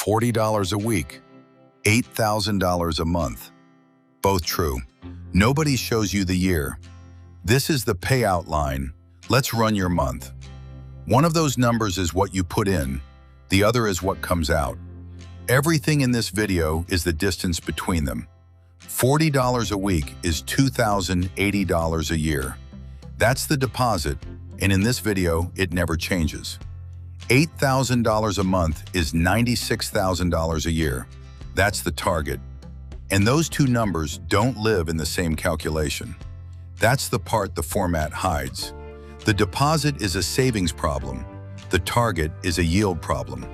$40 a week, $8,000 a month. Both true. Nobody shows you the year. This is the payout line. Let's run your month. One of those numbers is what you put in. The other is what comes out. Everything in this video is the distance between them. $40 a week is $2,080 a year. That's the deposit, and in this video, it never changes. $8,000 a month is $96,000 a year. That's the target. And those two numbers don't live in the same calculation. That's the part the format hides. The deposit is a savings problem. The target is a yield problem.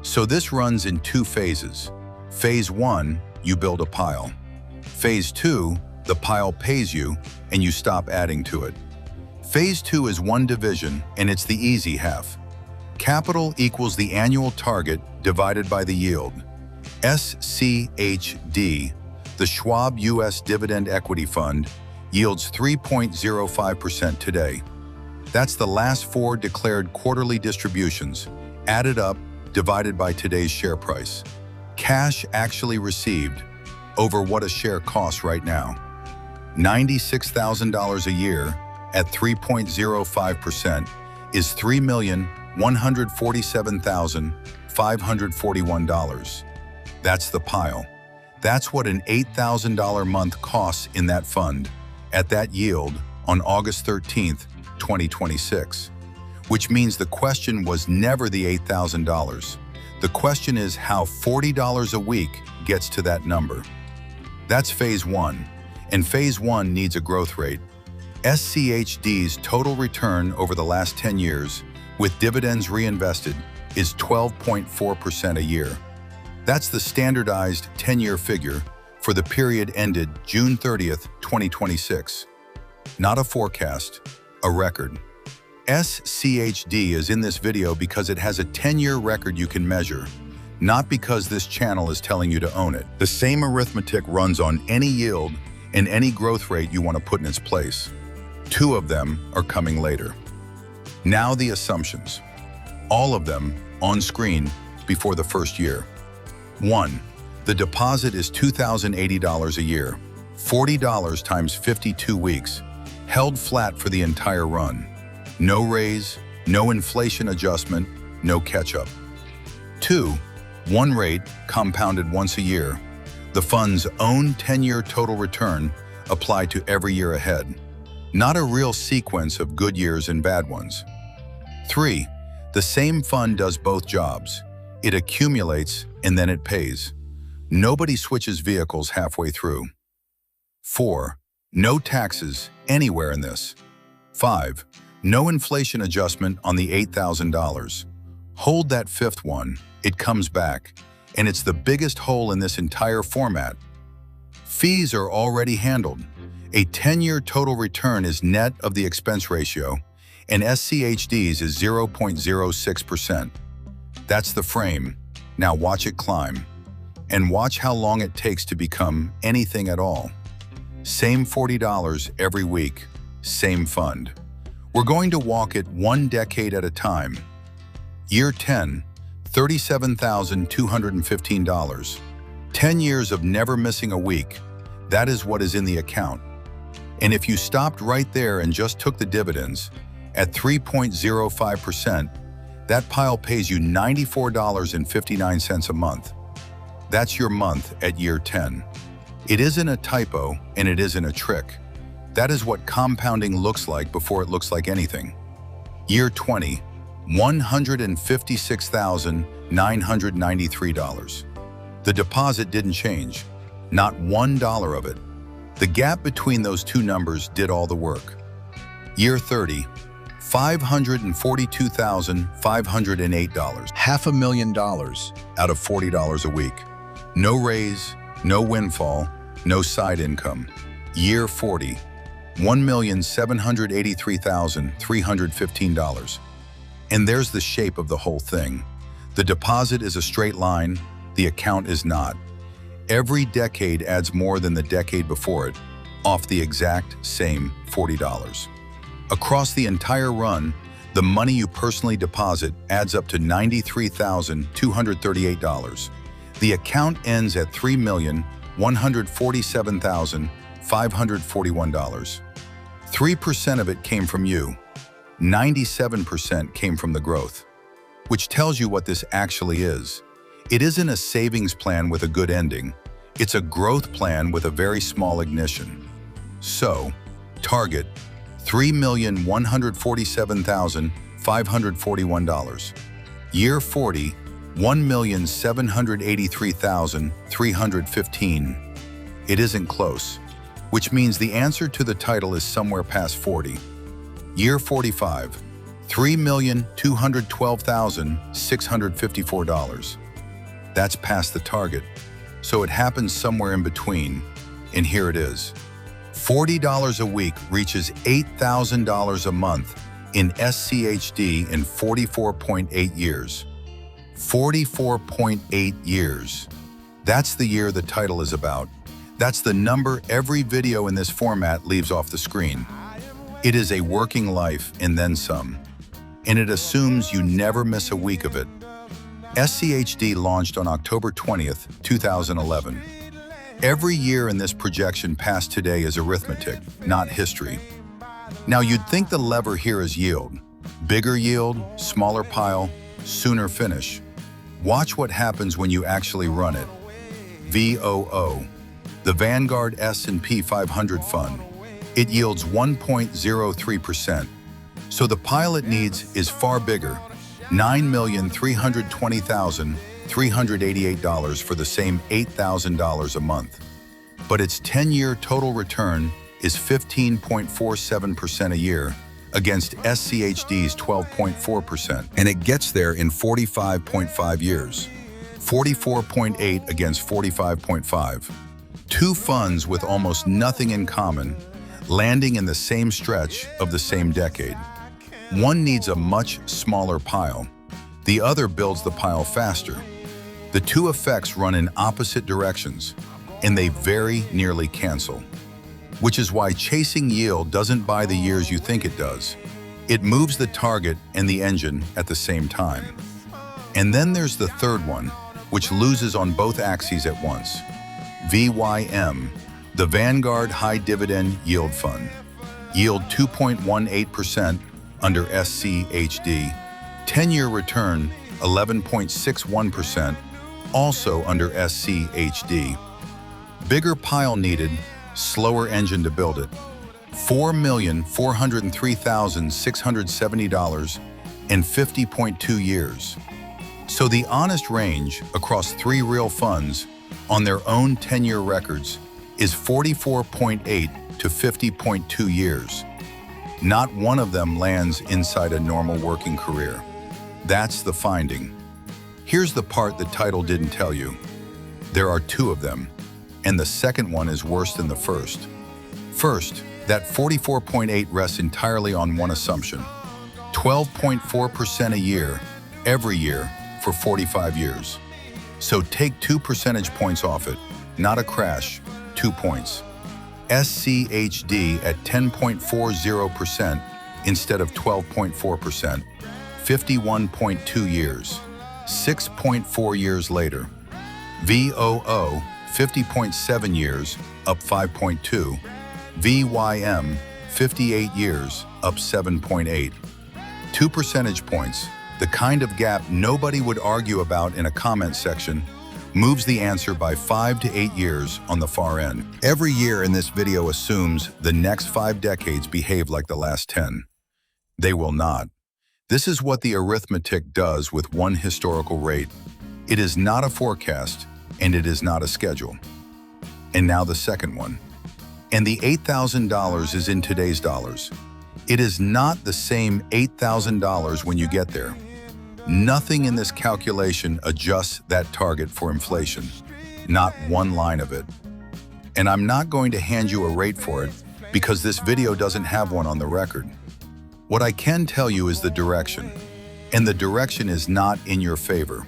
So this runs in two phases. Phase 1, you build a pile. Phase 2, the pile pays you and you stop adding to it. Phase 2 is one division and it's the easy half. Capital equals the annual target divided by the yield. SCHD, the Schwab U.S. Dividend Equity Fund, yields 3.05% today. That's the last 4 declared quarterly distributions, added up, divided by today's share price. Cash actually received over what a share costs right now. $96,000 a year at 3.05% is $3,147,541. That's the pile. That's what an $8,000 month costs in that fund at that yield on August 13th, 2026. Which means the question was never the $8,000. The question is how $40 a week gets to that number. That's phase 1, and phase 1 needs a growth rate. SCHD's total return over the last 10 years, with dividends reinvested, is 12.4% a year. That's the standardized 10-year figure for the period ended June 30th, 2026. Not a forecast, a record. SCHD is in this video because it has a 10-year record you can measure, not because this channel is telling you to own it. The same arithmetic runs on any yield and any growth rate you want to put in its place. 2 of them are coming later. Now the assumptions. All of them on screen before the first year. 1. The deposit is $2,080 a year, $40 times 52 weeks, held flat for the entire run. No raise, no inflation adjustment, no catch-up. 2. One rate, compounded once a year. The fund's own 10-year total return applied to every year ahead. Not a real sequence of good years and bad ones. 3. The same fund does both jobs. It accumulates and then it pays. Nobody switches vehicles halfway through. 4. No taxes anywhere in this. 5. No inflation adjustment on the $8,000. Hold that 5th one, it comes back, and it's the biggest hole in this entire format. Fees are already handled. A 10-year total return is net of the expense ratio, and SCHD's is 0.06%. That's the frame. Now watch it climb. And watch how long it takes to become anything at all. Same $40 every week, same fund. We're going to walk it 1 decade at a time. Year 10, $37,215. 10 years of never missing a week. That is what is in the account. And if you stopped right there and just took the dividends, at 3.05%, that pile pays you $94.59 a month. That's your month at year 10. It isn't a typo and it isn't a trick. That is what compounding looks like before it looks like anything. Year 20, $156,993. The deposit didn't change, not $1 of it. The gap between those two numbers did all the work. Year 30, $542,508, $500,000 out of $40 a week. No raise, no windfall, no side income. Year 40, $1,783,315. And there's the shape of the whole thing. The deposit is a straight line, the account is not. Every decade adds more than the decade before it, off the exact same $40. Across the entire run, the money you personally deposit adds up to $93,238. The account ends at $3,147,541. 3% of it came from you. 97% came from the growth, which tells you what this actually is. It isn't a savings plan with a good ending. It's a growth plan with a very small ignition. So, target $3,147,541. Year 40, $1,783,315. It isn't close, which means the answer to the title is somewhere past 40. Year 45, $3,212,654. That's past the target, so it happens somewhere in between, and here it is. $40 a week reaches $8,000 a month in SCHD in 44.8 years. 44.8 years. That's the year the title is about. That's the number every video in this format leaves off the screen. It is a working life and then some. And it assumes you never miss a week of it. SCHD launched on October 20th, 2011. Every year in this projection past today is arithmetic, not history. Now you'd think the lever here is yield. Bigger yield, smaller pile, sooner finish. Watch what happens when you actually run it. VOO, the Vanguard S&P 500 fund. It yields 1.03%. So the pile it needs is far bigger, $9,320,388 for the same $8,000 a month. But its 10-year total return is 15.47% a year against SCHD's 12.4%. And it gets there in 45.5 years. 44.8 against 45.5. Two funds with almost nothing in common, landing in the same stretch of the same decade. One needs a much smaller pile. The other builds the pile faster. The two effects run in opposite directions, and they very nearly cancel. Which is why chasing yield doesn't buy the years you think it does. It moves the target and the engine at the same time. And then there's the third one, which loses on both axes at once. VYM, the Vanguard High Dividend Yield Fund. Yield 2.18% under SCHD. 10-year return 11.61%, also under SCHD. Bigger pile needed, slower engine to build it. $4,403,670 in 50.2 years. So the honest range across three real funds on their own 10-year records is 44.8 to 50.2 years. Not one of them lands inside a normal working career. That's the finding. Here's the part the title didn't tell you. There are two of them, and the second one is worse than the first. First, that 44.8 rests entirely on one assumption. 12.4% a year, every year, for 45 years. So take 2 percentage points off it, not a crash, 2 points. SCHD at 10.40% instead of 12.4%, 51.2 years, 6.4 years later. VOO, 50.7 years, up 5.2. VYM, 58 years, up 7.8. 2 percentage points, the kind of gap nobody would argue about in a comment section, moves the answer by 5 to 8 years on the far end. Every year in this video assumes the next 5 decades behave like the last 10. They will not. This is what the arithmetic does with one historical rate. It is not a forecast, and it is not a schedule. And now the second one. And the $8,000 is in today's dollars. It is not the same $8,000 when you get there. Nothing in this calculation adjusts that target for inflation. Not one line of it. And I'm not going to hand you a rate for it because this video doesn't have one on the record. What I can tell you is the direction, and the direction is not in your favor.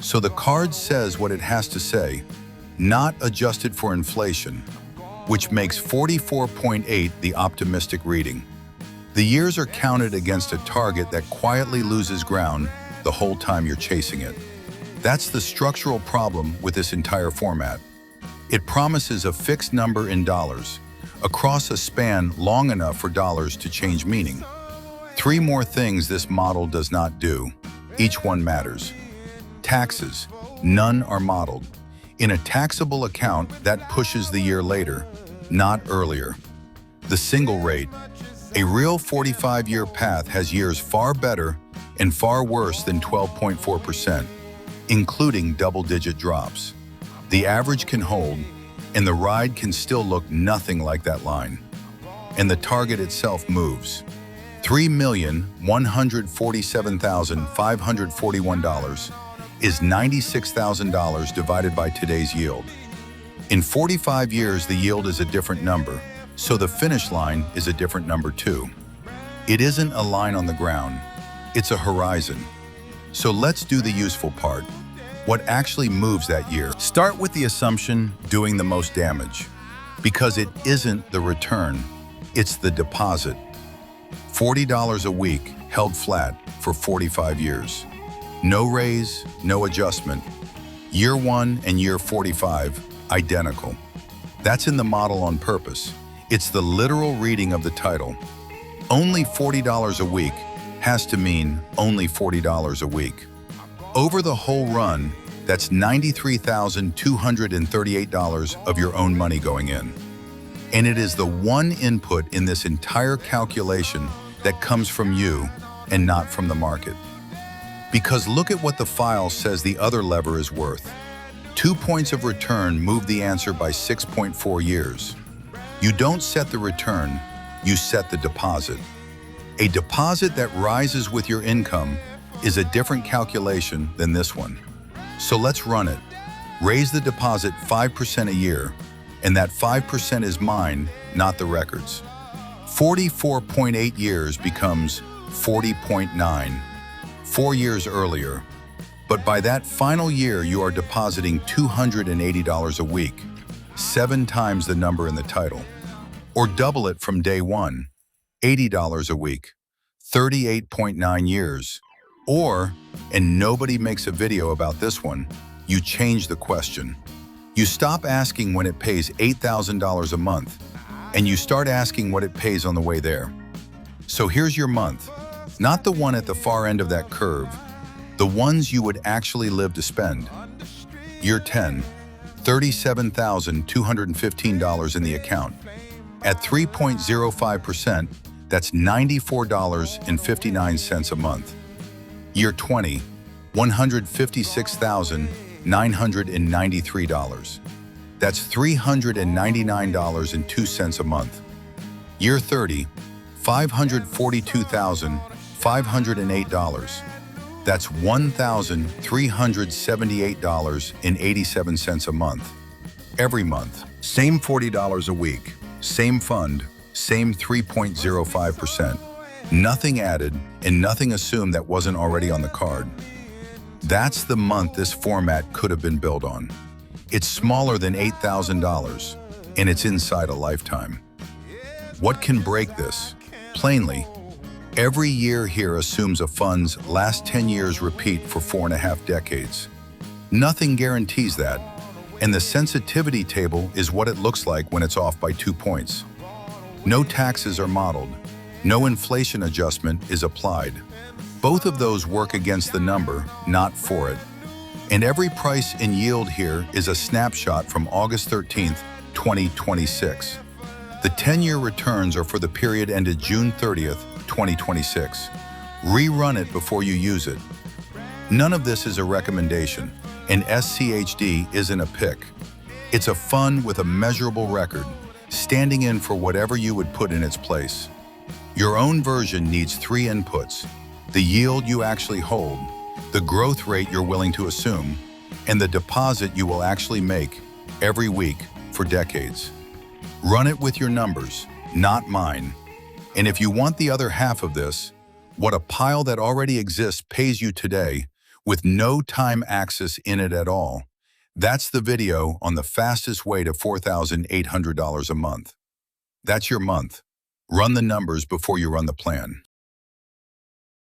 So the card says what it has to say, not adjusted for inflation, which makes 44.8 the optimistic reading. The years are counted against a target that quietly loses ground the whole time you're chasing it. That's the structural problem with this entire format. It promises a fixed number in dollars, across a span long enough for dollars to change meaning. Three more things this model does not do. Each one matters. Taxes. None are modeled. In a taxable account, that pushes the year later, not earlier. The single rate. A real 45-year path has years far better and far worse than 12.4%, including double-digit drops. The average can hold, and the ride can still look nothing like that line. And the target itself moves. $3,147,541 is $96,000 divided by today's yield. In 45 years, the yield is a different number, so the finish line is a different number too. It isn't a line on the ground, it's a horizon. So let's do the useful part. What actually moves that year? Start with the assumption doing the most damage, because it isn't the return, it's the deposit. $40 a week held flat for 45 years. No raise, no adjustment. Year 1 and year 45, identical. That's in the model on purpose. It's the literal reading of the title. Only $40 a week has to mean only $40 a week. Over the whole run, that's $93,238 of your own money going in. And it is the one input in this entire calculation that comes from you and not from the market. Because look at what the file says the other lever is worth. 2 points of return move the answer by 6.4 years. You don't set the return, you set the deposit. A deposit that rises with your income is a different calculation than this one. So let's run it. Raise the deposit 5% a year, and that 5% is mine, not the record's. 44.8 years becomes 40.9, 4 years earlier. But by that final year, you are depositing $280 a week, 7 times the number in the title. Or double it from day one, $80 a week, 38.9 years. Or, and nobody makes a video about this one, you change the question. You stop asking when it pays $8,000 a month, and you start asking what it pays on the way there. So here's your month, not the one at the far end of that curve, the ones you would actually live to spend. Year 10, $37,215 in the account. At 3.05%, that's $94.59 a month. Year 20, $156,993. That's $399.02 a month. Year 30, $542,508. That's $1,378.87 a month. Every month, same $40 a week, same fund, same 3.05%. Nothing added and nothing assumed that wasn't already on the card. That's the month this format could have been built on. It's smaller than $8,000, and it's inside a lifetime. What can break this? Plainly, every year here assumes a fund's last 10 years repeat for 4.5 decades. Nothing guarantees that, and the sensitivity table is what it looks like when it's off by 2 points. No taxes are modeled. No inflation adjustment is applied. Both of those work against the number, not for it. And every price and yield here is a snapshot from August 13th, 2026. The 10-year returns are for the period ended June 30th, 2026. Rerun it before you use it. None of this is a recommendation, and SCHD isn't a pick. It's a fund with a measurable record, standing in for whatever you would put in its place. Your own version needs 3 inputs: the yield you actually hold, the growth rate you're willing to assume, and the deposit you will actually make every week for decades. Run it with your numbers, not mine. And if you want the other half of this, what a pile that already exists pays you today with no time axis in it at all, that's the video on the fastest way to $4,800 a month. That's your month. Run the numbers before you run the plan.